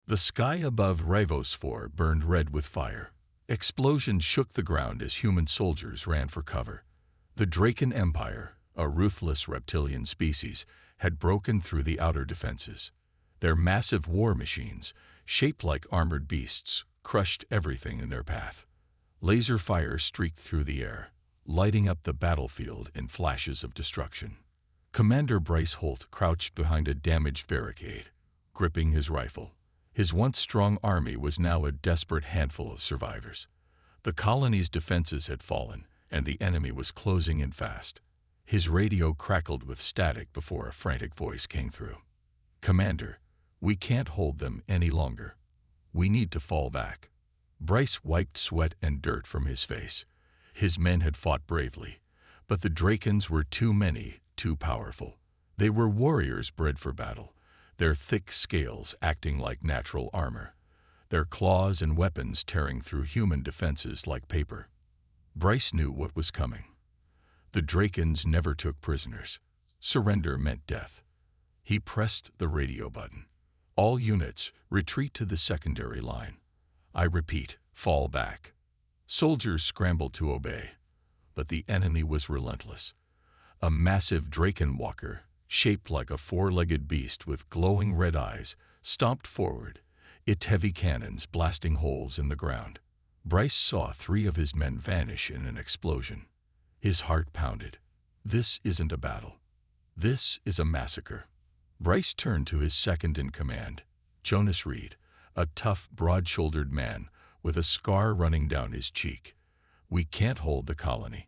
The sky above Ravosphore burned red with fire. Explosions shook the ground as human soldiers ran for cover. The Draken Empire, a ruthless reptilian species, had broken through the outer defenses. Their massive war machines, shaped like armored beasts, crushed everything in their path. Laser fire streaked through the air, lighting up the battlefield in flashes of destruction. Commander Bryce Holt crouched behind a damaged barricade, gripping his rifle. His once strong army was now a desperate handful of survivors. The colony's defenses had fallen, and the enemy was closing in fast. His radio crackled with static before a frantic voice came through. "Commander, we can't hold them any longer. We need to fall back." Bryce wiped sweat and dirt from his face. His men had fought bravely, but the Drakens were too many, too powerful. They were warriors bred for battle, their thick scales acting like natural armor, their claws and weapons tearing through human defenses like paper. Bryce knew what was coming. The Drakens never took prisoners. Surrender meant death. He pressed the radio button. "All units, retreat to the secondary line. I repeat, fall back." Soldiers scrambled to obey, but the enemy was relentless. A massive Draken walker, shaped like a four-legged beast with glowing red eyes, stomped forward, its heavy cannons blasting holes in the ground. Bryce saw 3 of his men vanish in an explosion. His heart pounded. This isn't a battle. This is a massacre. Bryce turned to his second-in-command, Jonas Reed, a tough, broad-shouldered man with a scar running down his cheek. "We can't hold the colony.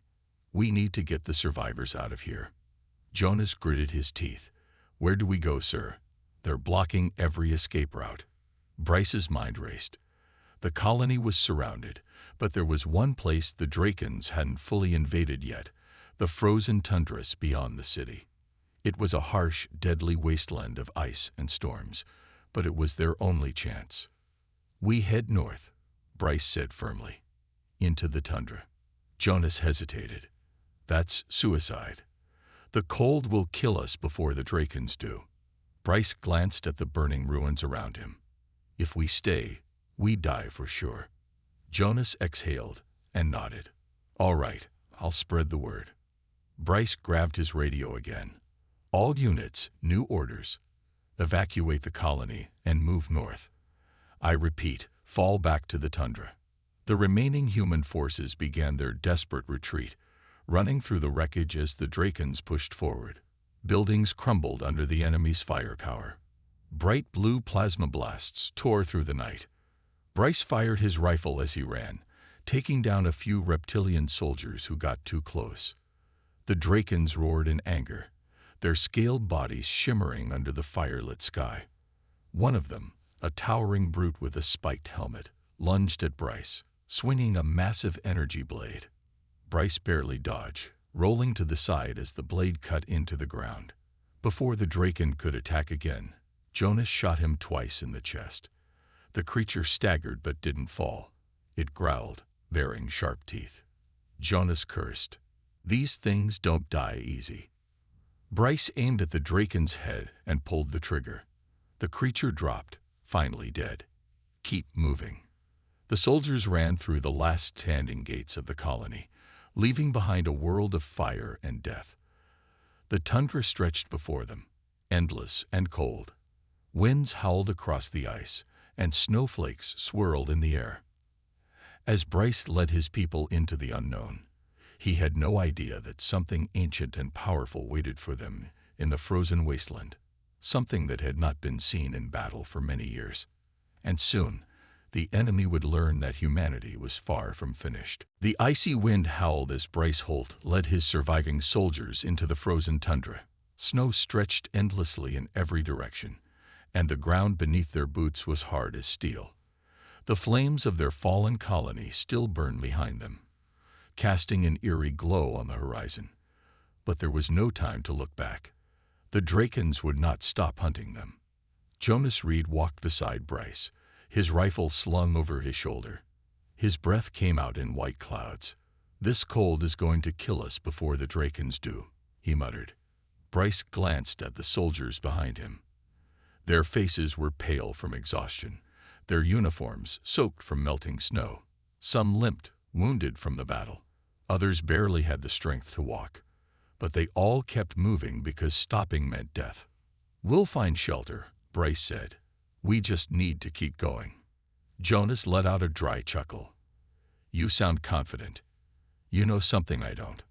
We need to get the survivors out of here." Jonas gritted his teeth. "Where do we go, sir? They're blocking every escape route." Bryce's mind raced. The colony was surrounded, but there was one place the Drakens hadn't fully invaded yet, the frozen tundras beyond the city. It was a harsh, deadly wasteland of ice and storms, but it was their only chance. "We head north," Bryce said firmly. "Into the tundra." Jonas hesitated. "That's suicide. The cold will kill us before the Drakens do." Bryce glanced at the burning ruins around him. "If we stay, we die for sure." Jonas exhaled and nodded. "All right, I'll spread the word." Bryce grabbed his radio again. "All units, new orders. Evacuate the colony and move north. I repeat, fall back to the tundra." The remaining human forces began their desperate retreat, running through the wreckage as the Drakens pushed forward. Buildings crumbled under the enemy's firepower. Bright blue plasma blasts tore through the night. Bryce fired his rifle as he ran, taking down a few reptilian soldiers who got too close. The Drakens roared in anger, their scaled bodies shimmering under the firelit sky. One of them, a towering brute with a spiked helmet, lunged at Bryce, swinging a massive energy blade. Bryce barely dodged, rolling to the side as the blade cut into the ground. Before the Draken could attack again, Jonas shot him twice in the chest. The creature staggered but didn't fall. It growled, baring sharp teeth. Jonas cursed. "These things don't die easy." Bryce aimed at the Draken's head and pulled the trigger. The creature dropped, finally dead. "Keep moving." The soldiers ran through the last standing gates of the colony, leaving behind a world of fire and death. The tundra stretched before them, endless and cold. Winds howled across the ice, and snowflakes swirled in the air. As Bryce led his people into the unknown, he had no idea that something ancient and powerful waited for them in the frozen wasteland, something that had not been seen in battle for many years. And soon, the enemy would learn that humanity was far from finished. The icy wind howled as Bryce Holt led his surviving soldiers into the frozen tundra. Snow stretched endlessly in every direction, and the ground beneath their boots was hard as steel. The flames of their fallen colony still burned behind them, casting an eerie glow on the horizon. But there was no time to look back. The Drakens would not stop hunting them. Jonas Reed walked beside Bryce, his rifle slung over his shoulder. His breath came out in white clouds. "This cold is going to kill us before the Drakens do," he muttered. Bryce glanced at the soldiers behind him. Their faces were pale from exhaustion, their uniforms soaked from melting snow. Some limped, wounded from the battle. Others barely had the strength to walk. But they all kept moving because stopping meant death. "We'll find shelter," Bryce said. "We just need to keep going." Jonas let out a dry chuckle. "You sound confident. You know something I don't."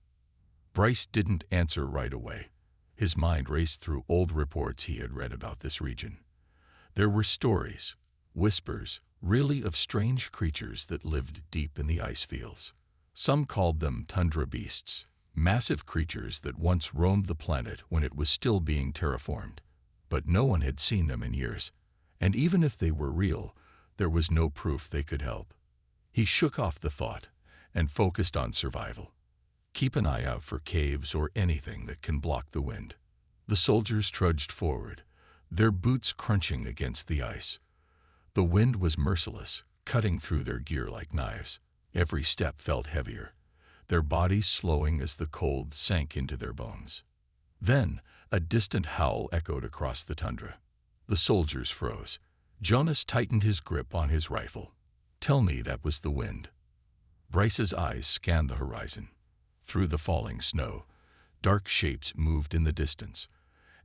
Bryce didn't answer right away. His mind raced through old reports he had read about this region. There were stories, whispers, really, of strange creatures that lived deep in the ice fields. Some called them tundra beasts, massive creatures that once roamed the planet when it was still being terraformed. But no one had seen them in years, and even if they were real, there was no proof they could help. He shook off the thought and focused on survival. Keep an eye out for caves or anything that can block the wind. The soldiers trudged forward, their boots crunching against the ice. The wind was merciless, cutting through their gear like knives. Every step felt heavier, their bodies slowing as the cold sank into their bones. Then, a distant howl echoed across the tundra. The soldiers froze. Jonas tightened his grip on his rifle. "Tell me that was the wind." Bryce's eyes scanned the horizon. Through the falling snow, dark shapes moved in the distance.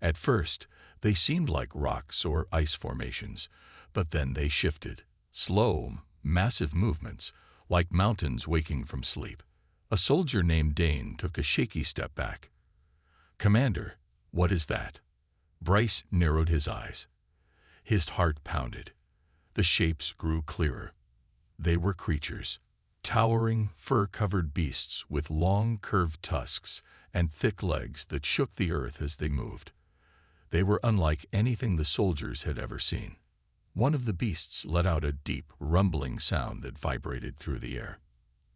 At first, they seemed like rocks or ice formations, but then they shifted. Slow, massive movements, like mountains waking from sleep. A soldier named Dane took a shaky step back. "Commander, what is that?" Bryce narrowed his eyes. His heart pounded. The shapes grew clearer. They were creatures. Towering, fur-covered beasts with long, curved tusks and thick legs that shook the earth as they moved. They were unlike anything the soldiers had ever seen. One of the beasts let out a deep, rumbling sound that vibrated through the air.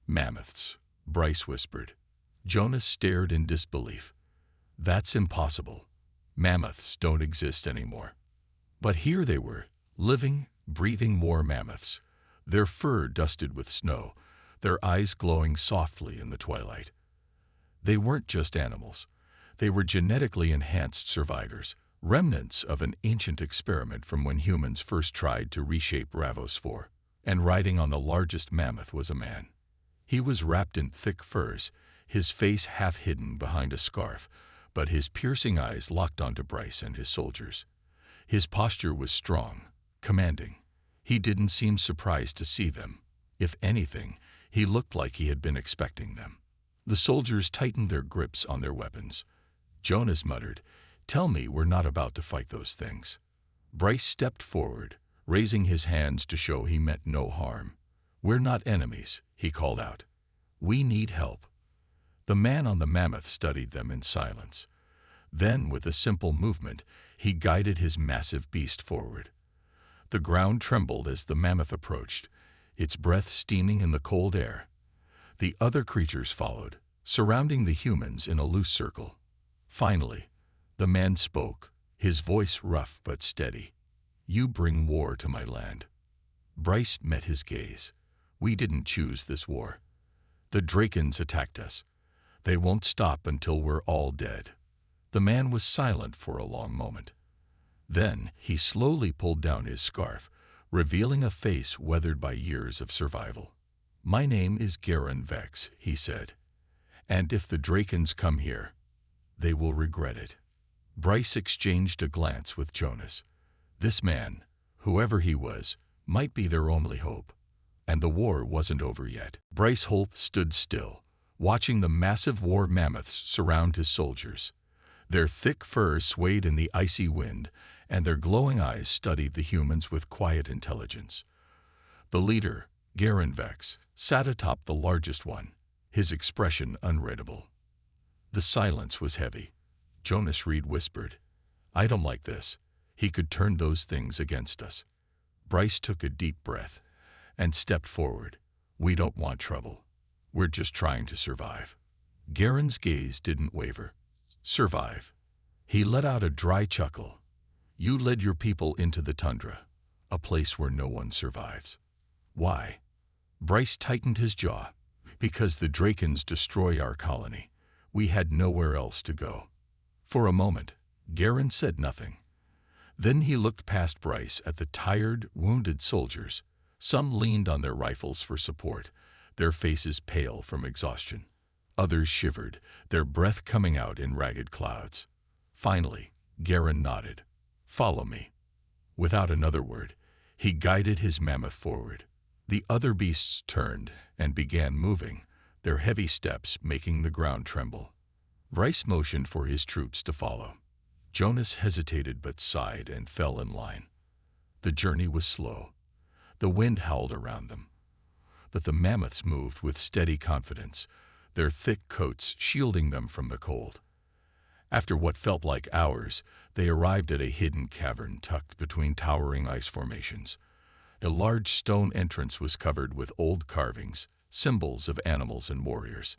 "Mammoths," Bryce whispered. Jonas stared in disbelief. "That's impossible. Mammoths don't exist anymore." But here they were, living, breathing war mammoths, their fur dusted with snow, their eyes glowing softly in the twilight. They weren't just animals. They were genetically enhanced survivors, remnants of an ancient experiment from when humans first tried to reshape Ravos 4. And riding on the largest mammoth was a man. He was wrapped in thick furs, his face half hidden behind a scarf, but his piercing eyes locked onto Bryce and his soldiers. His posture was strong, commanding. He didn't seem surprised to see them. If anything, he looked like he had been expecting them. The soldiers tightened their grips on their weapons. Jonas muttered, "Tell me we're not about to fight those things." Bryce stepped forward, raising his hands to show he meant no harm. "We're not enemies," he called out. "We need help." The man on the mammoth studied them in silence. Then, with a simple movement, he guided his massive beast forward. The ground trembled as the mammoth approached, its breath steaming in the cold air. The other creatures followed, surrounding the humans in a loose circle. Finally, the man spoke, his voice rough but steady. "You bring war to my land." Bryce met his gaze. "We didn't choose this war. The Drakens attacked us. They won't stop until we're all dead." The man was silent for a long moment. Then he slowly pulled down his scarf, revealing a face weathered by years of survival. "My name is Garen Vex," he said. "And if the Drakens come here, they will regret it." Bryce exchanged a glance with Jonas. This man, whoever he was, might be their only hope. And the war wasn't over yet. Bryce Holt stood still, watching the massive war mammoths surround his soldiers. Their thick fur swayed in the icy wind, and their glowing eyes studied the humans with quiet intelligence. The leader, Garen Vex, sat atop the largest one, his expression unreadable. The silence was heavy. Jonas Reed whispered, "I don't like this. He could turn those things against us." Bryce took a deep breath and stepped forward. "We don't want trouble. We're just trying to survive." Garen's gaze didn't waver. "Survive." He let out a dry chuckle. "You led your people into the tundra, a place where no one survives. Why?" Bryce tightened his jaw. "Because the Drakens destroy our colony. We had nowhere else to go." For a moment, Garen said nothing. Then he looked past Bryce at the tired, wounded soldiers. Some leaned on their rifles for support, their faces pale from exhaustion. Others shivered, their breath coming out in ragged clouds. Finally, Garen nodded. "Follow me." Without another word, he guided his mammoth forward. The other beasts turned and began moving, their heavy steps making the ground tremble. Bryce motioned for his troops to follow. Jonas hesitated but sighed and fell in line. The journey was slow. The wind howled around them. But the mammoths moved with steady confidence, their thick coats shielding them from the cold. After what felt like hours, they arrived at a hidden cavern tucked between towering ice formations. A large stone entrance was covered with old carvings, symbols of animals and warriors.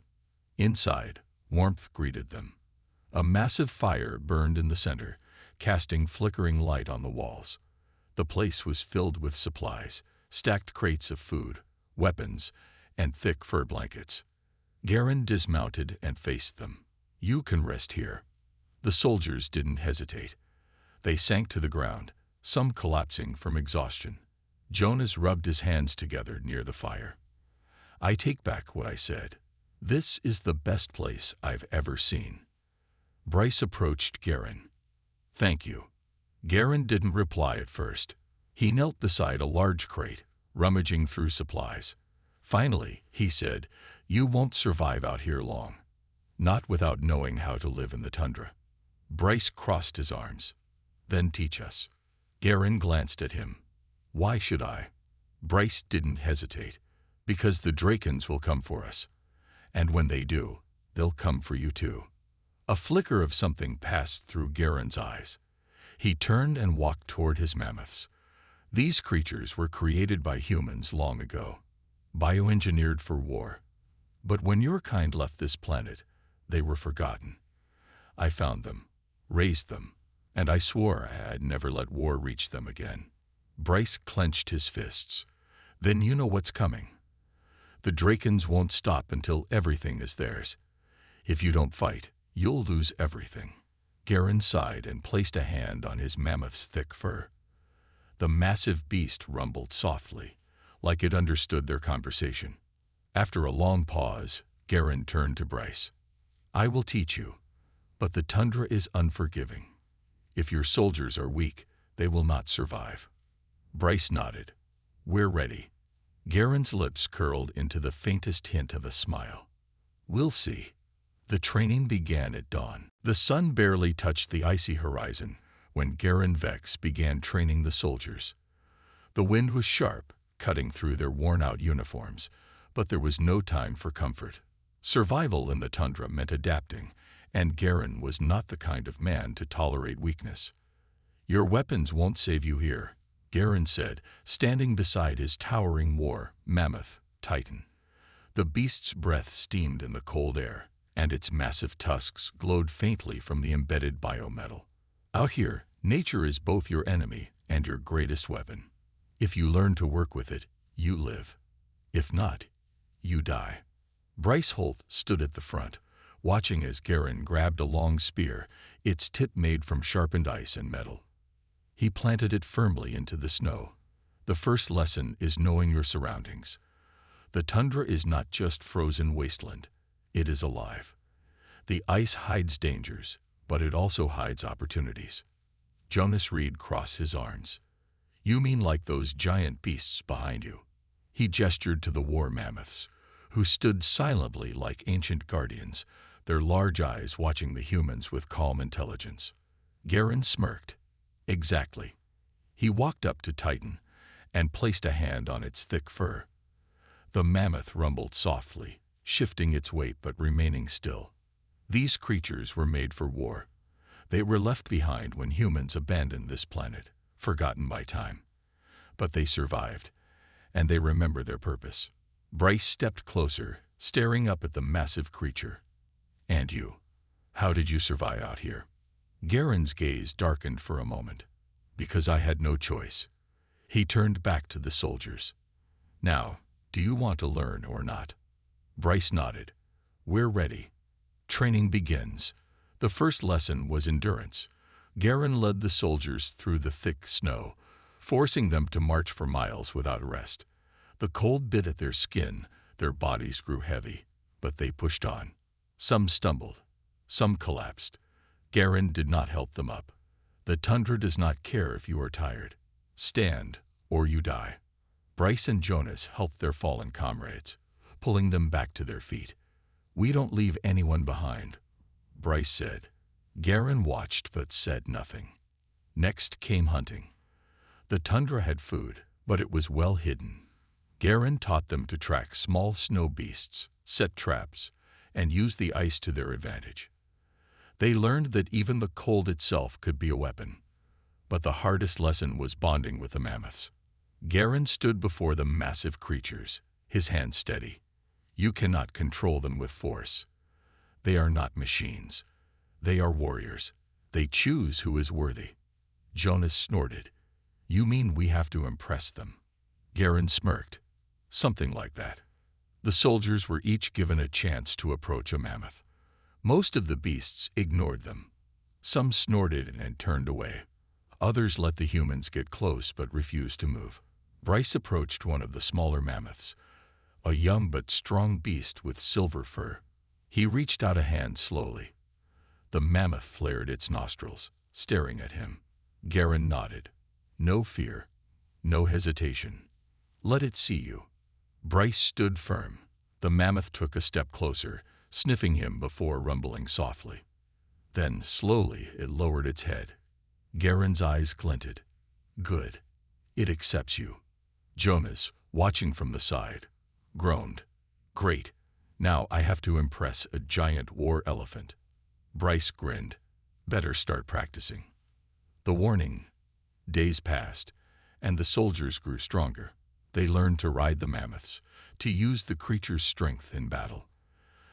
Inside, warmth greeted them. A massive fire burned in the center, casting flickering light on the walls. The place was filled with supplies, stacked crates of food, weapons, and thick fur blankets. Garen dismounted and faced them. "You can rest here." The soldiers didn't hesitate. They sank to the ground, some collapsing from exhaustion. Jonas rubbed his hands together near the fire. "I take back what I said. This is the best place I've ever seen." Bryce approached Garen. "Thank you." Garen didn't reply at first. He knelt beside a large crate, rummaging through supplies. Finally, he said, "You won't survive out here long. Not without knowing how to live in the tundra." Bryce crossed his arms. "Then teach us." Garen glanced at him. "Why should I?" Bryce didn't hesitate. "Because the Drakens will come for us. And when they do, they'll come for you too." A flicker of something passed through Garen's eyes. He turned and walked toward his mammoths. These creatures were created by humans long ago, bioengineered for war. But when your kind left this planet, they were forgotten. I found them, raised them, and I swore I'd never let war reach them again. Bryce clenched his fists. "Then you know what's coming. The Drakens won't stop until everything is theirs. If you don't fight, you'll lose everything." Garen sighed and placed a hand on his mammoth's thick fur. The massive beast rumbled softly, like it understood their conversation. After a long pause, Garen turned to Bryce. "I will teach you, but the tundra is unforgiving. If your soldiers are weak, they will not survive." Bryce nodded. "We're ready." Garen's lips curled into the faintest hint of a smile. "We'll see." The training began at dawn. The sun barely touched the icy horizon when Garen Vex began training the soldiers. The wind was sharp, cutting through their worn-out uniforms, but there was no time for comfort. Survival in the tundra meant adapting, and Garen was not the kind of man to tolerate weakness. "Your weapons won't save you here," Garen said, standing beside his towering war mammoth, Titan. The beast's breath steamed in the cold air, and its massive tusks glowed faintly from the embedded biometal. "Out here, nature is both your enemy and your greatest weapon. If you learn to work with it, you live. If not, you die." Bryce Holt stood at the front, watching as Garen grabbed a long spear, its tip made from sharpened ice and metal. He planted it firmly into the snow. "The first lesson is knowing your surroundings. The tundra is not just frozen wasteland. It is alive. The ice hides dangers, but it also hides opportunities." Jonas Reed crossed his arms. "You mean like those giant beasts behind you?" He gestured to the war mammoths, who stood silently like ancient guardians, their large eyes watching the humans with calm intelligence. Garen smirked. "Exactly." He walked up to Titan and placed a hand on its thick fur. The mammoth rumbled softly, shifting its weight but remaining still. These creatures were made for war. They were left behind when humans abandoned this planet, forgotten by time. But they survived, and they remember their purpose. Bryce stepped closer, staring up at the massive creature. "And you? How did you survive out here?" Garen's gaze darkened for a moment. "Because I had no choice." He turned back to the soldiers. "Now, do you want to learn or not?" Bryce nodded. "We're ready." Training begins. The first lesson was endurance. Garin led the soldiers through the thick snow, forcing them to march for miles without rest. The cold bit at their skin, their bodies grew heavy, but they pushed on. Some stumbled, some collapsed. Garin did not help them up. The tundra does not care if you are tired. Stand, or you die. Bryce and Jonas helped their fallen comrades, pulling them back to their feet. "We don't leave anyone behind," Bryce said. Garin watched but said nothing. Next came hunting. The tundra had food, but it was well hidden. Garin taught them to track small snow beasts, set traps, and use the ice to their advantage. They learned that even the cold itself could be a weapon. But the hardest lesson was bonding with the mammoths. Garin stood before the massive creatures, his hands steady. You cannot control them with force. They are not machines. They are warriors. They choose who is worthy. Jonas snorted. "You mean we have to impress them?" Garin smirked. "Something like that." The soldiers were each given a chance to approach a mammoth. Most of the beasts ignored them. Some snorted and turned away. Others let the humans get close but refused to move. Bryce approached one of the smaller mammoths, a young but strong beast with silver fur. He reached out a hand slowly. The mammoth flared its nostrils, staring at him. Garin nodded. "No fear, no hesitation. Let it see you." Bryce stood firm. The mammoth took a step closer, sniffing him before rumbling softly. Then, slowly, it lowered its head. Garin's eyes glinted. "Good. It accepts you." Jonas, watching from the side, groaned. "Great. Now I have to impress a giant war elephant." Bryce grinned. "Better start practicing." The warning. Days passed, and the soldiers grew stronger. They learned to ride the mammoths, to use the creature's strength in battle.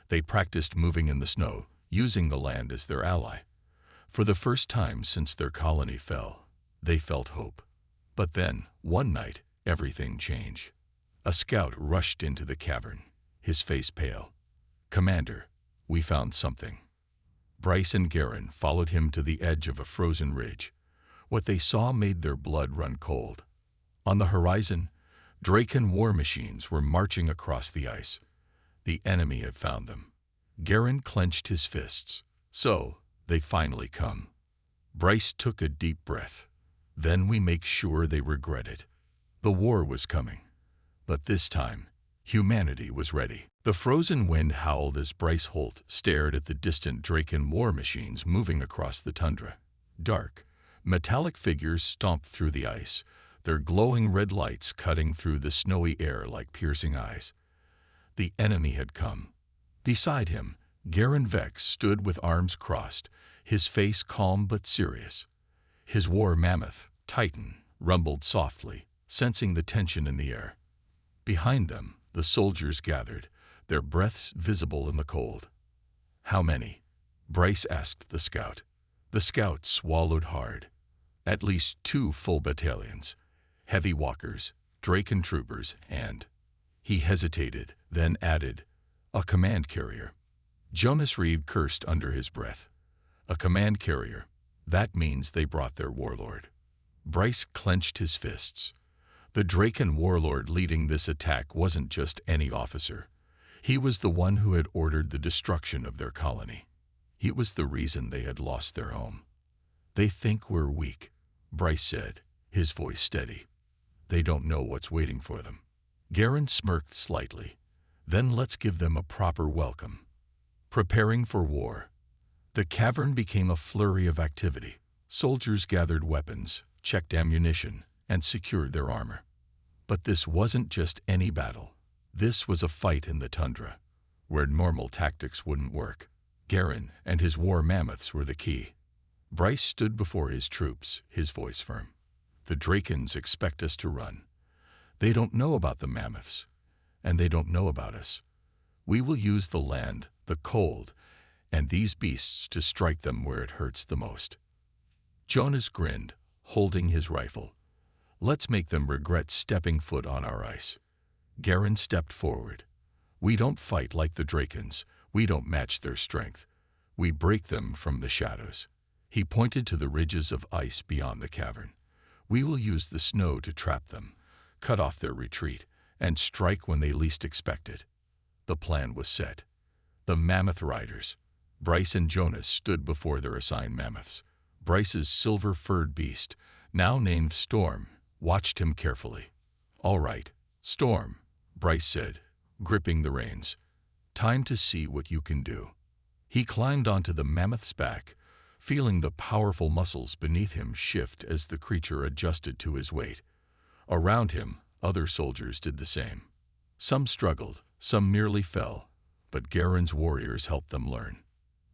They practiced moving in the snow, using the land as their ally. For the first time since their colony fell, they felt hope. But then, one night, everything changed. A scout rushed into the cavern, his face pale. "Commander, we found something." Bryce and Garin followed him to the edge of a frozen ridge. What they saw made their blood run cold. On the horizon, Draken war machines were marching across the ice. The enemy had found them. Garin clenched his fists. "So, they finally come." Bryce took a deep breath. "Then we make sure they regret it." The war was coming. But this time, humanity was ready. The frozen wind howled as Bryce Holt stared at the distant Draken war machines moving across the tundra. Dark, metallic figures stomped through the ice, their glowing red lights cutting through the snowy air like piercing eyes. The enemy had come. Beside him, Garin Vex stood with arms crossed, his face calm but serious. His war mammoth, Titan, rumbled softly, sensing the tension in the air. Behind them, the soldiers gathered, their breaths visible in the cold. "How many?" Bryce asked the scout. The scout swallowed hard. "At least 2 full battalions. Heavy walkers, Draken troopers, and—" He hesitated, then added, "a command carrier." Jonas Reed cursed under his breath. "A command carrier. That means they brought their warlord." Bryce clenched his fists. The Draken warlord leading this attack wasn't just any officer. He was the one who had ordered the destruction of their colony. He was the reason they had lost their home. "They think we're weak," Bryce said, his voice steady. "They don't know what's waiting for them." Garin smirked slightly. "Then let's give them a proper welcome." Preparing for war. The cavern became a flurry of activity. Soldiers gathered weapons, checked ammunition, and secured their armor. But this wasn't just any battle. This was a fight in the tundra, where normal tactics wouldn't work. Garin and his war mammoths were the key. Bryce stood before his troops, his voice firm. "The Drakens expect us to run. They don't know about the mammoths, and they don't know about us. We will use the land, the cold, and these beasts to strike them where it hurts the most." Jonas grinned, holding his rifle. "Let's make them regret stepping foot on our ice." Garin stepped forward. "We don't fight like the Drakens. We don't match their strength. We break them from the shadows." He pointed to the ridges of ice beyond the cavern. "We will use the snow to trap them, cut off their retreat, and strike when they least expect it." The plan was set. The mammoth riders, Bryce and Jonas, stood before their assigned mammoths. Bryce's silver-furred beast, now named Storm, watched him carefully. "All right, Storm," Bryce said, gripping the reins. "Time to see what you can do." He climbed onto the mammoth's back, feeling the powerful muscles beneath him shift as the creature adjusted to his weight. Around him, other soldiers did the same. Some struggled, some merely fell, but Garen's warriors helped them learn.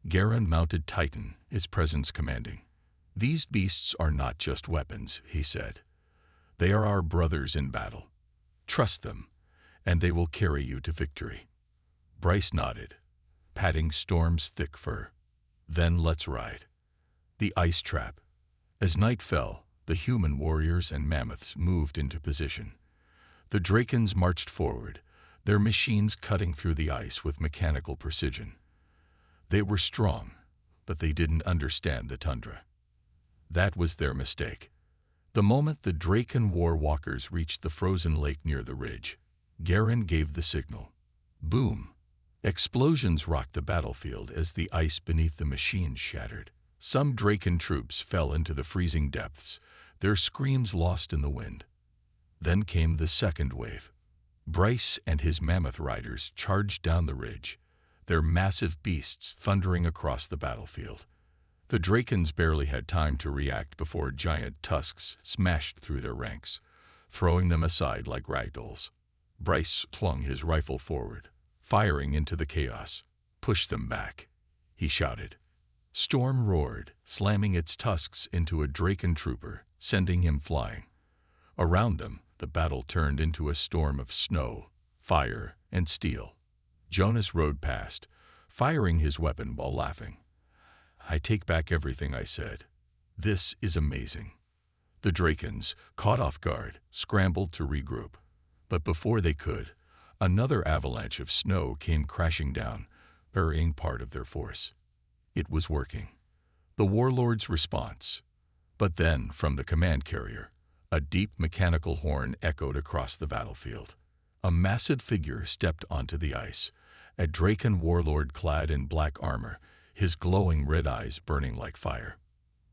Garen mounted Titan, his presence commanding. "These beasts are not just weapons," he said. "They are our brothers in battle. Trust them, and they will carry you to victory." Bryce nodded, patting Storm's thick fur. "Then let's ride." The ice trap. As night fell, the human warriors and mammoths moved into position. The Drakens marched forward, their machines cutting through the ice with mechanical precision. They were strong, but they didn't understand the tundra. That was their mistake. The moment the Draken war walkers reached the frozen lake near the ridge, Garen gave the signal. Boom! Explosions rocked the battlefield as the ice beneath the machines shattered. Some Draken troops fell into the freezing depths, their screams lost in the wind. Then came the second wave. Bryce and his mammoth riders charged down the ridge, their massive beasts thundering across the battlefield. The Drakens barely had time to react before giant tusks smashed through their ranks, throwing them aside like ragdolls. Bryce flung his rifle forward, firing into the chaos. "Push them back," he shouted. Storm roared, slamming its tusks into a Draken trooper, sending him flying. Around them, the battle turned into a storm of snow, fire, and steel. Jonas rode past, firing his weapon while laughing. "I take back everything I said. This is amazing." The Drakens, caught off guard, scrambled to regroup. But before they could, another avalanche of snow came crashing down, burying part of their force. It was working. The warlord's response. But then, from the command carrier, a deep mechanical horn echoed across the battlefield. A massive figure stepped onto the ice, a Draken warlord clad in black armor, his glowing red eyes burning like fire.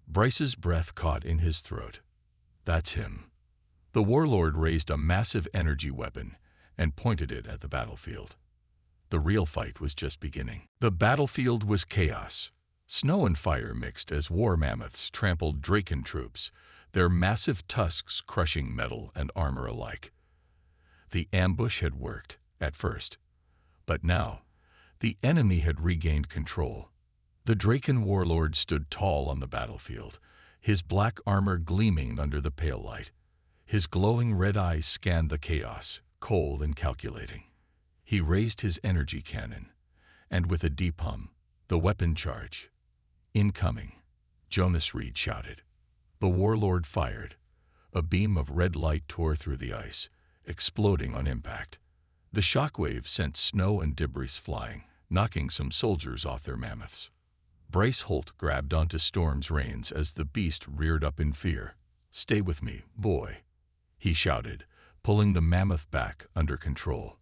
Bryce's breath caught in his throat. "That's him." The warlord raised a massive energy weapon and pointed it at the battlefield. The real fight was just beginning. The battlefield was chaos. Snow and fire mixed as war mammoths trampled Draken troops, their massive tusks crushing metal and armor alike. The ambush had worked, at first. But now, the enemy had regained control. The Draken warlord stood tall on the battlefield, his black armor gleaming under the pale light. His glowing red eyes scanned the chaos, cold and calculating. He raised his energy cannon, and with a deep hum, the weapon charge. "Incoming," Jonas Reed shouted. The warlord fired. A beam of red light tore through the ice, exploding on impact. The shockwave sent snow and debris flying, knocking some soldiers off their mammoths. Bryce Holt grabbed onto Storm's reins as the beast reared up in fear. "Stay with me, boy," he shouted, pulling the mammoth back under control.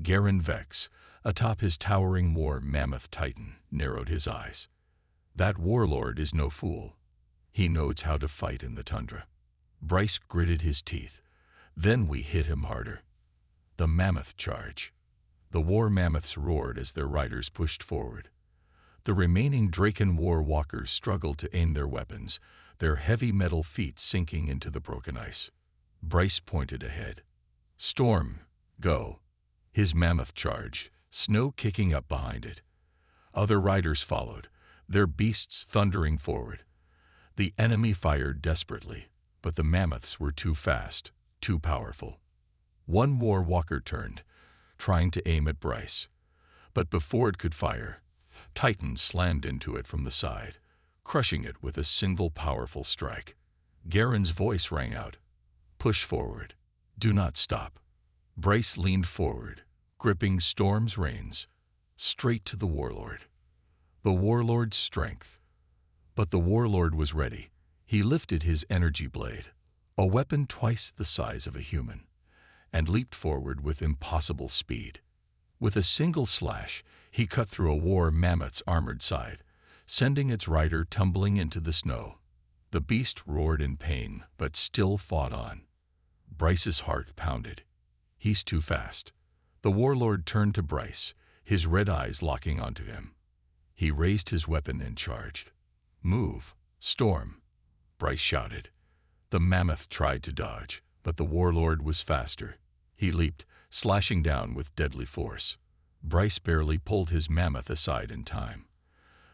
Garen Vex, atop his towering war mammoth titan, narrowed his eyes. "That warlord is no fool. He knows how to fight in the tundra." Bryce gritted his teeth. "Then we hit him harder." The mammoth charge. The war mammoths roared as their riders pushed forward. The remaining Draken war walkers struggled to aim their weapons, their heavy metal feet sinking into the broken ice. Bryce pointed ahead. "Storm, go." His mammoth charge, snow kicking up behind it. Other riders followed, their beasts thundering forward. The enemy fired desperately, but the mammoths were too fast, too powerful. One war walker turned, trying to aim at Bryce. But before it could fire, Titan slammed into it from the side, crushing it with a single powerful strike. Garen's voice rang out. "Push forward. Do not stop." Bryce leaned forward, gripping Storm's reins, straight to the warlord. The warlord's strength, But the warlord was ready. He lifted his energy blade, a weapon twice the size of a human, and leaped forward with impossible speed. With a single slash, he cut through a war mammoth's armored side, sending its rider tumbling into the snow. The beast roared in pain, but still fought on. Bryce's heart pounded. He's too fast. The warlord turned to Bryce, his red eyes locking onto him. He raised his weapon and charged. "Move, Storm," Bryce shouted. The mammoth tried to dodge, but the warlord was faster. He leaped, slashing down with deadly force. Bryce barely pulled his mammoth aside in time.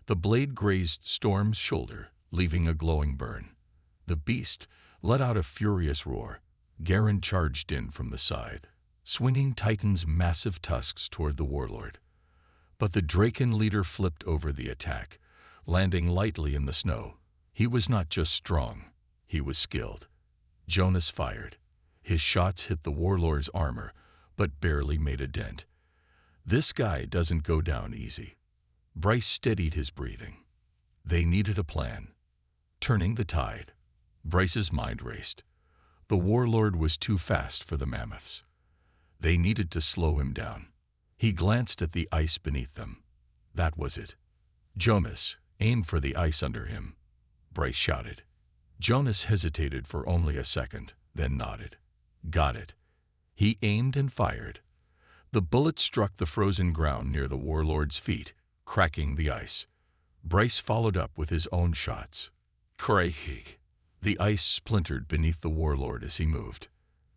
The blade grazed Storm's shoulder, leaving a glowing burn. The beast let out a furious roar. Garen charged in from the side, swinging Titan's massive tusks toward the warlord. But the Draken leader flipped over the attack, landing lightly in the snow. He was not just strong, he was skilled. Jonas fired. His shots hit the warlord's armor, but barely made a dent. This guy doesn't go down easy. Bryce steadied his breathing. They needed a plan. Turning the tide. Bryce's mind raced. The warlord was too fast for the mammoths. They needed to slow him down. He glanced at the ice beneath them. That was it. "Jonas, aim for the ice under him," Bryce shouted. Jonas hesitated for only a second, then nodded. "Got it." He aimed and fired. The bullet struck the frozen ground near the warlord's feet, cracking the ice. Bryce followed up with his own shots. Craig. The ice splintered beneath the warlord as he moved.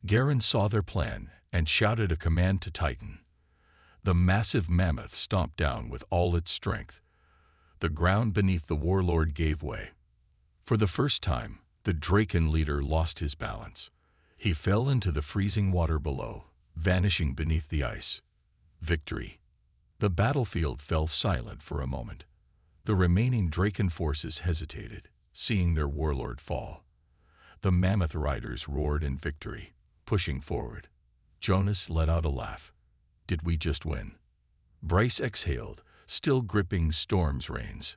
Garen saw their plan and shouted a command to Titan. The massive mammoth stomped down with all its strength. The ground beneath the warlord gave way. For the first time, the Draken leader lost his balance. He fell into the freezing water below, vanishing beneath the ice. Victory. The battlefield fell silent for a moment. The remaining Draken forces hesitated, seeing their warlord fall. The mammoth riders roared in victory, pushing forward. Jonas let out a laugh. Did we just win? Bryce exhaled, still gripping Storm's reins.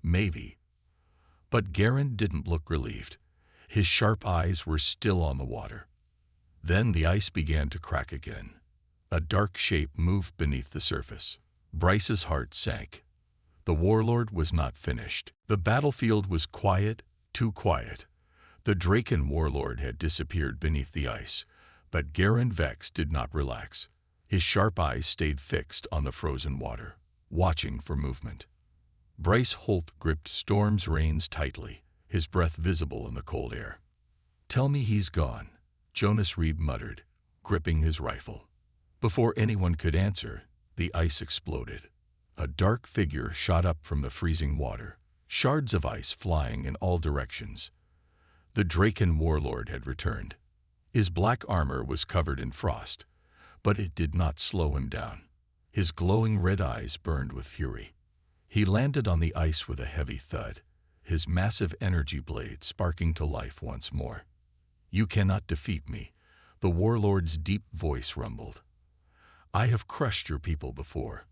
Maybe. But Garen didn't look relieved. His sharp eyes were still on the water. Then the ice began to crack again. A dark shape moved beneath the surface. Bryce's heart sank. The warlord was not finished. The battlefield was quiet, too quiet. The Draken warlord had disappeared beneath the ice, but Garen Vex did not relax. His sharp eyes stayed fixed on the frozen water, watching for movement. Bryce Holt gripped Storm's reins tightly, his breath visible in the cold air. "Tell me he's gone," Jonas Reed muttered, gripping his rifle. Before anyone could answer, the ice exploded. A dark figure shot up from the freezing water, shards of ice flying in all directions. The Draken warlord had returned. His black armor was covered in frost, but it did not slow him down. His glowing red eyes burned with fury. He landed on the ice with a heavy thud, his massive energy blade sparking to life once more. "You cannot defeat me," the warlord's deep voice rumbled. "I have crushed your people before.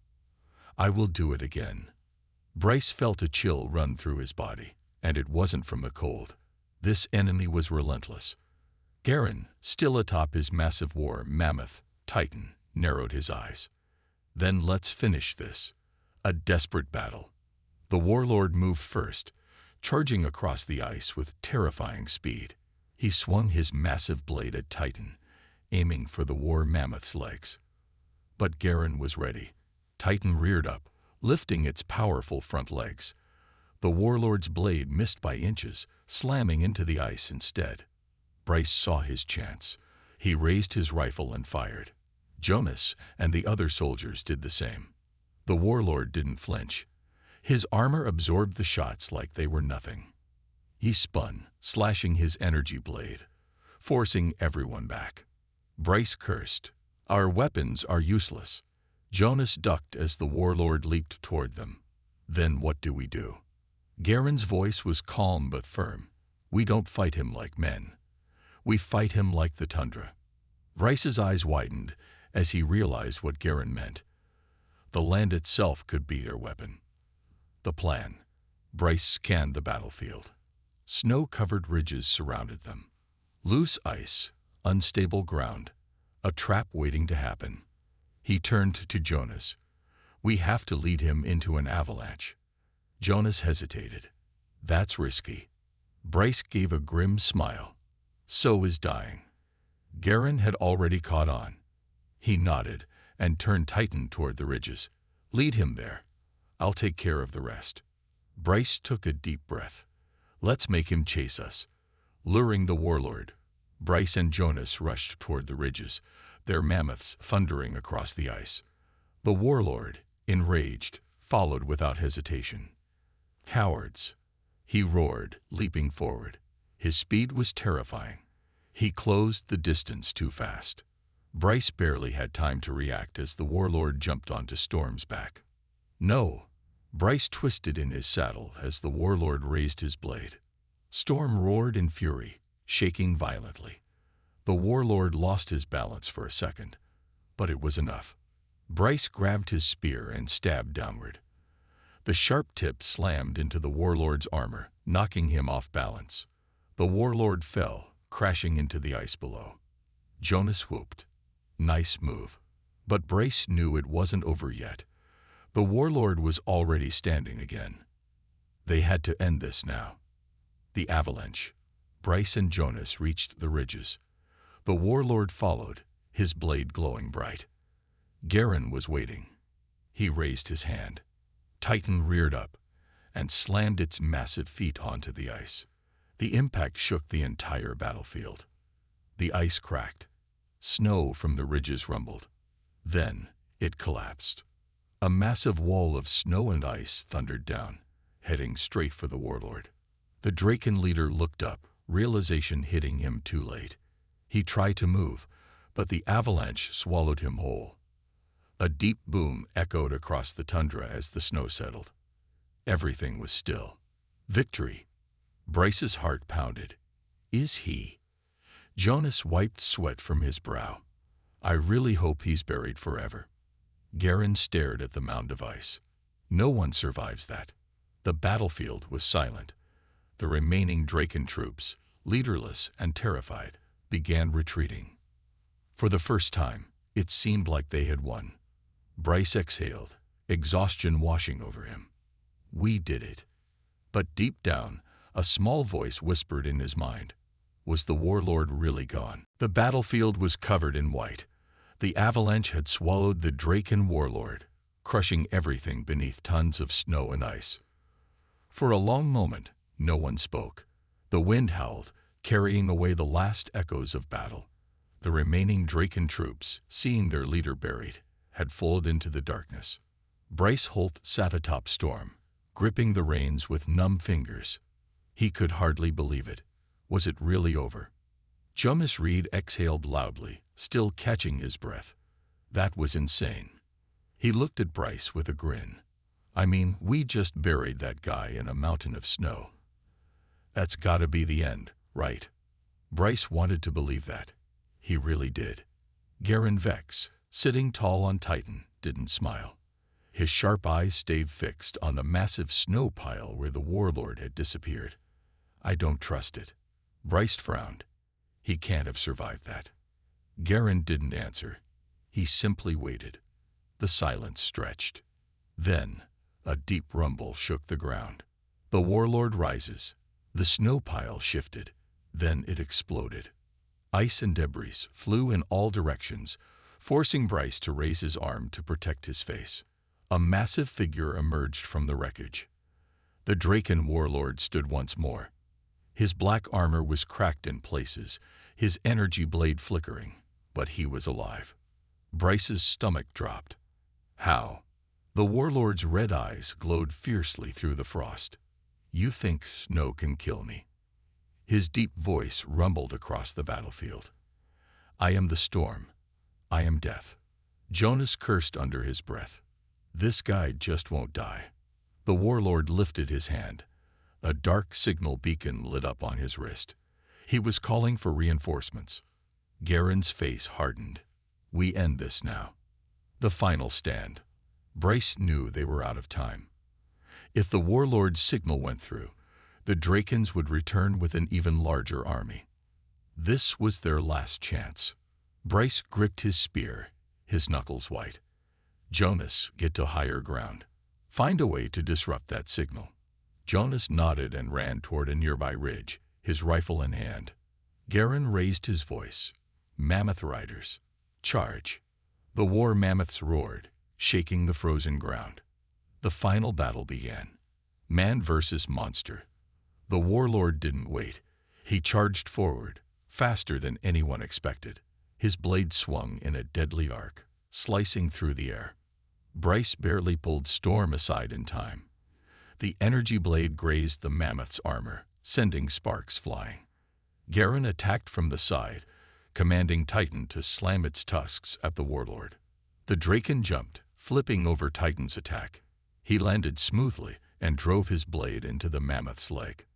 I will do it again." Bryce felt a chill run through his body, and it wasn't from the cold. This enemy was relentless. Garen, still atop his massive war mammoth, Titan, narrowed his eyes. "Then let's finish this." A desperate battle. The warlord moved first, charging across the ice with terrifying speed. He swung his massive blade at Titan, aiming for the war mammoth's legs. But Garen was ready. Titan reared up, lifting its powerful front legs. The warlord's blade missed by inches, slamming into the ice instead. Bryce saw his chance. He raised his rifle and fired. Jonas and the other soldiers did the same. The warlord didn't flinch. His armor absorbed the shots like they were nothing. He spun, slashing his energy blade, forcing everyone back. Bryce cursed. "Our weapons are useless." Jonas ducked as the warlord leaped toward them. "Then what do we do?" Garen's voice was calm but firm. "We don't fight him like men. We fight him like the tundra." Bryce's eyes widened as he realized what Garen meant. The land itself could be their weapon. The plan. Bryce scanned the battlefield. Snow-covered ridges surrounded them. Loose ice, unstable ground, a trap waiting to happen. He turned to Jonas. "We have to lead him into an avalanche." Jonas hesitated. "That's risky." Bryce gave a grim smile. "So is dying." Garen had already caught on. He nodded and turned Titan toward the ridges. "Lead him there. I'll take care of the rest." Bryce took a deep breath. "Let's make him chase us." Luring the warlord, Bryce and Jonas rushed toward the ridges, their mammoths thundering across the ice. The warlord, enraged, followed without hesitation. "Cowards!" he roared, leaping forward. His speed was terrifying. He closed the distance too fast. Bryce barely had time to react as the warlord jumped onto Storm's back. "No!" Bryce twisted in his saddle as the warlord raised his blade. Storm roared in fury, shaking violently. The warlord lost his balance for a second, but it was enough. Bryce grabbed his spear and stabbed downward. The sharp tip slammed into the warlord's armor, knocking him off balance. The warlord fell, crashing into the ice below. Jonas whooped. "Nice move." But Bryce knew it wasn't over yet. The warlord was already standing again. They had to end this now. The avalanche. Bryce and Jonas reached the ridges. The warlord followed, his blade glowing bright. Garen was waiting. He raised his hand. Titan reared up and slammed its massive feet onto the ice. The impact shook the entire battlefield. The ice cracked. Snow from the ridges rumbled. Then it collapsed. A massive wall of snow and ice thundered down, heading straight for the warlord. The Draken leader looked up, realization hitting him too late. He tried to move, but the avalanche swallowed him whole. A deep boom echoed across the tundra as the snow settled. Everything was still. Victory. Bryce's heart pounded. Is he? Jonas wiped sweat from his brow. "I really hope he's buried forever." Garen stared at the mound of ice. No one survives that. The battlefield was silent. The remaining Draken troops, leaderless and terrified, began retreating. For the first time, it seemed like they had won. Bryce exhaled, exhaustion washing over him. "We did it." But deep down, a small voice whispered in his mind. Was the warlord really gone? The battlefield was covered in white. The avalanche had swallowed the Draken warlord, crushing everything beneath tons of snow and ice. For a long moment, no one spoke. The wind howled, carrying away the last echoes of battle. The remaining Draken troops, seeing their leader buried, had fallen into the darkness. Bryce Holt sat atop Storm, gripping the reins with numb fingers. He could hardly believe it. Was it really over? Jonas Reed exhaled loudly, still catching his breath. That was insane. He looked at Bryce with a grin. "I mean, we just buried that guy in a mountain of snow. That's gotta be the end, right?" Bryce wanted to believe that. He really did. Garen Vex, sitting tall on Titan, didn't smile. His sharp eyes stayed fixed on the massive snow pile where the warlord had disappeared. "I don't trust it." Bryce frowned. He can't have survived that. Garen didn't answer. He simply waited. The silence stretched. Then, a deep rumble shook the ground. The warlord rises. The snow pile shifted. Then it exploded. Ice and debris flew in all directions, forcing Bryce to raise his arm to protect his face. A massive figure emerged from the wreckage. The Draken warlord stood once more. His black armor was cracked in places, his energy blade flickering, but he was alive. Bryce's stomach dropped. "How?" The warlord's red eyes glowed fiercely through the frost. "You think snow can kill me?" His deep voice rumbled across the battlefield. "I am the storm. I am death." Jonas cursed under his breath. This guy just won't die. The warlord lifted his hand. A dark signal beacon lit up on his wrist. He was calling for reinforcements. Garen's face hardened. "We end this now." The final stand. Bryce knew they were out of time. If the warlord's signal went through, the Drakens would return with an even larger army. This was their last chance. Bryce gripped his spear, his knuckles white. Jonas, get to higher ground. Find a way to disrupt that signal. Jonas nodded and ran toward a nearby ridge, his rifle in hand. Garen raised his voice. Mammoth riders, charge. The war mammoths roared, shaking the frozen ground. The final battle began. Man versus monster. The warlord didn't wait. He charged forward, faster than anyone expected. His blade swung in a deadly arc, slicing through the air. Bryce barely pulled Storm aside in time. The energy blade grazed the mammoth's armor, sending sparks flying. Garen attacked from the side, commanding Titan to slam its tusks at the warlord. The Draken jumped, flipping over Titan's attack. He landed smoothly and drove his blade into the mammoth's leg.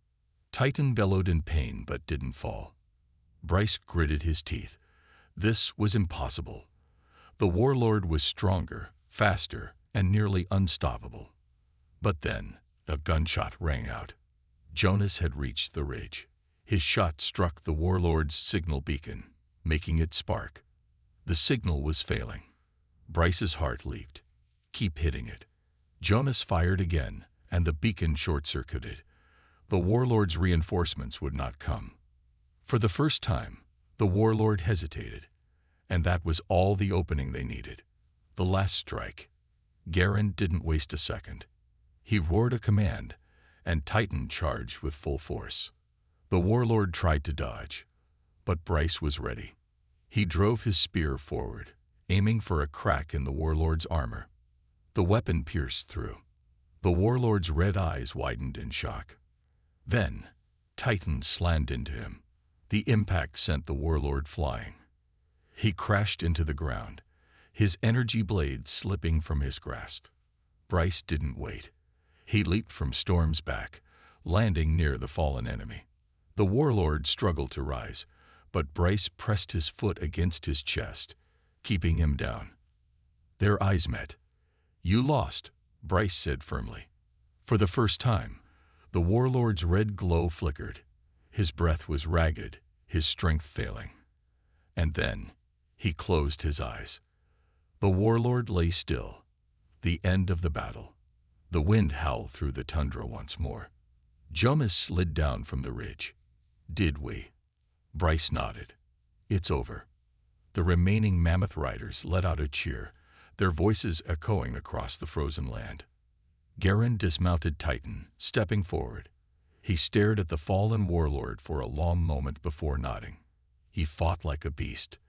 Titan bellowed in pain but didn't fall. Bryce gritted his teeth. This was impossible. The warlord was stronger, faster, and nearly unstoppable. But then, a gunshot rang out. Jonas had reached the ridge. His shot struck the warlord's signal beacon, making it spark. The signal was failing. Bryce's heart leaped. Keep hitting it. Jonas fired again, and the beacon short-circuited. The warlord's reinforcements would not come. For the first time, the warlord hesitated, and that was all the opening they needed. The last strike. Garen didn't waste a second. He roared a command, and Titan charged with full force. The warlord tried to dodge, but Bryce was ready. He drove his spear forward, aiming for a crack in the warlord's armor. The weapon pierced through. The warlord's red eyes widened in shock. Then, Titan slammed into him. The impact sent the warlord flying. He crashed into the ground, his energy blade slipping from his grasp. Bryce didn't wait. He leaped from Storm's back, landing near the fallen enemy. The warlord struggled to rise, but Bryce pressed his foot against his chest, keeping him down. Their eyes met. You lost, Bryce said firmly. For the first time, the warlord's red glow flickered. His breath was ragged, his strength failing. And then, he closed his eyes. The warlord lay still. The end of the battle. The wind howled through the tundra once more. Jonas slid down from the ridge. Did we? Bryce nodded. It's over. The remaining mammoth riders let out a cheer, their voices echoing across the frozen land. Garen dismounted Titan, stepping forward. He stared at the fallen warlord for a long moment before nodding. He fought like a beast.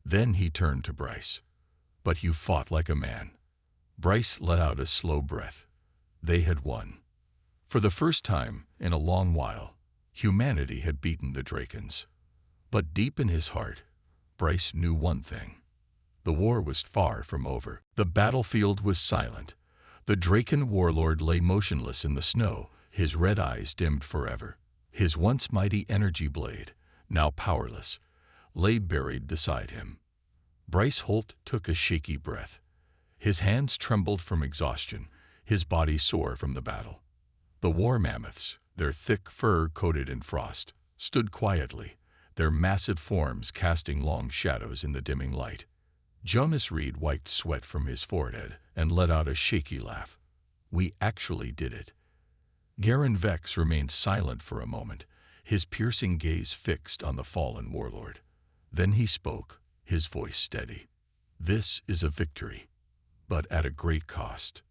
Then he turned to Bryce. But you fought like a man. Bryce let out a slow breath. They had won. For the first time in a long while, humanity had beaten the Drakens. But deep in his heart, Bryce knew one thing. The war was far from over. The battlefield was silent. The Draken warlord lay motionless in the snow, his red eyes dimmed forever. His once mighty energy blade, now powerless, lay buried beside him. Bryce Holt took a shaky breath. His hands trembled from exhaustion, his body sore from the battle. The war mammoths, their thick fur coated in frost, stood quietly, their massive forms casting long shadows in the dimming light. Jonas Reed wiped sweat from his forehead and let out a shaky laugh. We actually did it. Garen Vex remained silent for a moment, his piercing gaze fixed on the fallen warlord. Then he spoke, his voice steady. This is a victory, but at a great cost.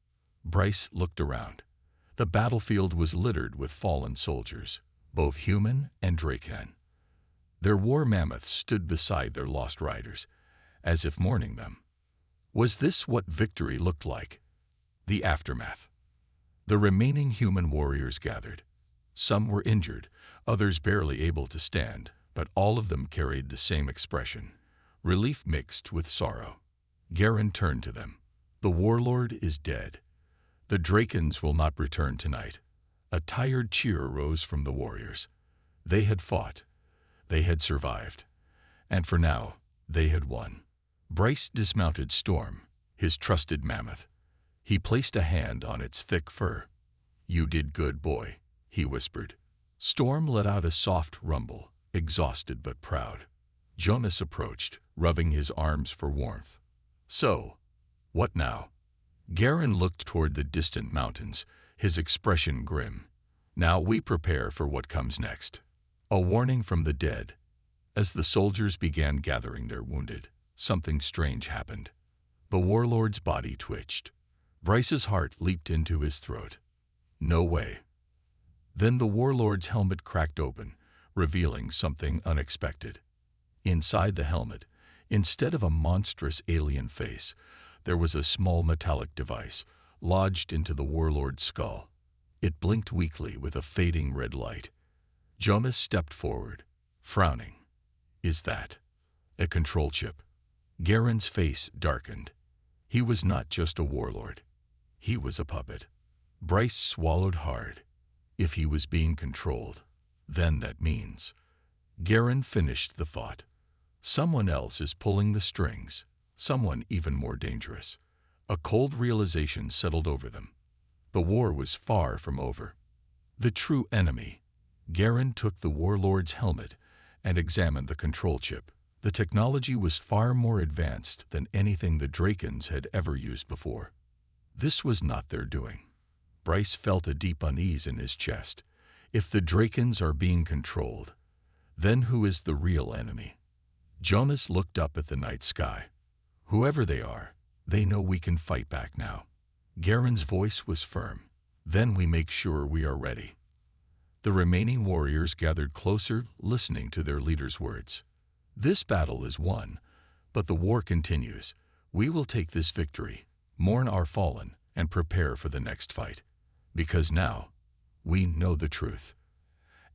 Bryce looked around. The battlefield was littered with fallen soldiers, both human and Draken. Their war mammoths stood beside their lost riders, as if mourning them. Was this what victory looked like? The aftermath. The remaining human warriors gathered. Some were injured, others barely able to stand, but all of them carried the same expression, relief mixed with sorrow. Garen turned to them. The warlord is dead. The Drakens will not return tonight. A tired cheer rose from the warriors. They had fought. They had survived. And for now, they had won. Bryce dismounted Storm, his trusted mammoth. He placed a hand on its thick fur. "You did good, boy," he whispered. Storm let out a soft rumble, exhausted but proud. Jonas approached, rubbing his arms for warmth. "So, what now?" Garen looked toward the distant mountains, his expression grim. "Now we prepare for what comes next." A warning from the dead. As the soldiers began gathering their wounded, something strange happened. The warlord's body twitched. Bryce's heart leaped into his throat. No way. Then the warlord's helmet cracked open, revealing something unexpected. Inside the helmet, instead of a monstrous alien face, there was a small metallic device lodged into the warlord's skull. It blinked weakly with a fading red light. Jonas stepped forward, frowning. "Is that a control chip?" Garen's face darkened. He was not just a warlord. He was a puppet. Bryce swallowed hard. If he was being controlled, then that means... Garen finished the thought. Someone else is pulling the strings, someone even more dangerous. A cold realization settled over them. The war was far from over. The true enemy. Garen took the warlord's helmet and examined the control chip. The technology was far more advanced than anything the Drakens had ever used before. This was not their doing. Bryce felt a deep unease in his chest. If the Drakens are being controlled, then who is the real enemy? Jonas looked up at the night sky. Whoever they are, they know we can fight back now. Garen's voice was firm. Then we make sure we are ready. The remaining warriors gathered closer, listening to their leader's words. This battle is won, but the war continues. We will take this victory, mourn our fallen, and prepare for the next fight. Because now, we know the truth.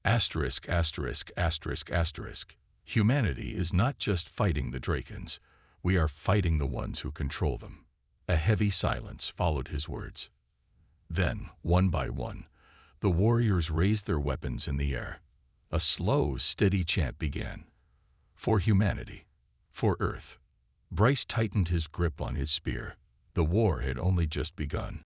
Asterisk, asterisk, asterisk, asterisk. Humanity is not just fighting the Drakens. We are fighting the ones who control them. A heavy silence followed his words. Then, one by one, the warriors raised their weapons in the air. A slow, steady chant began. For humanity. For Earth. Bryce tightened his grip on his spear. The war had only just begun.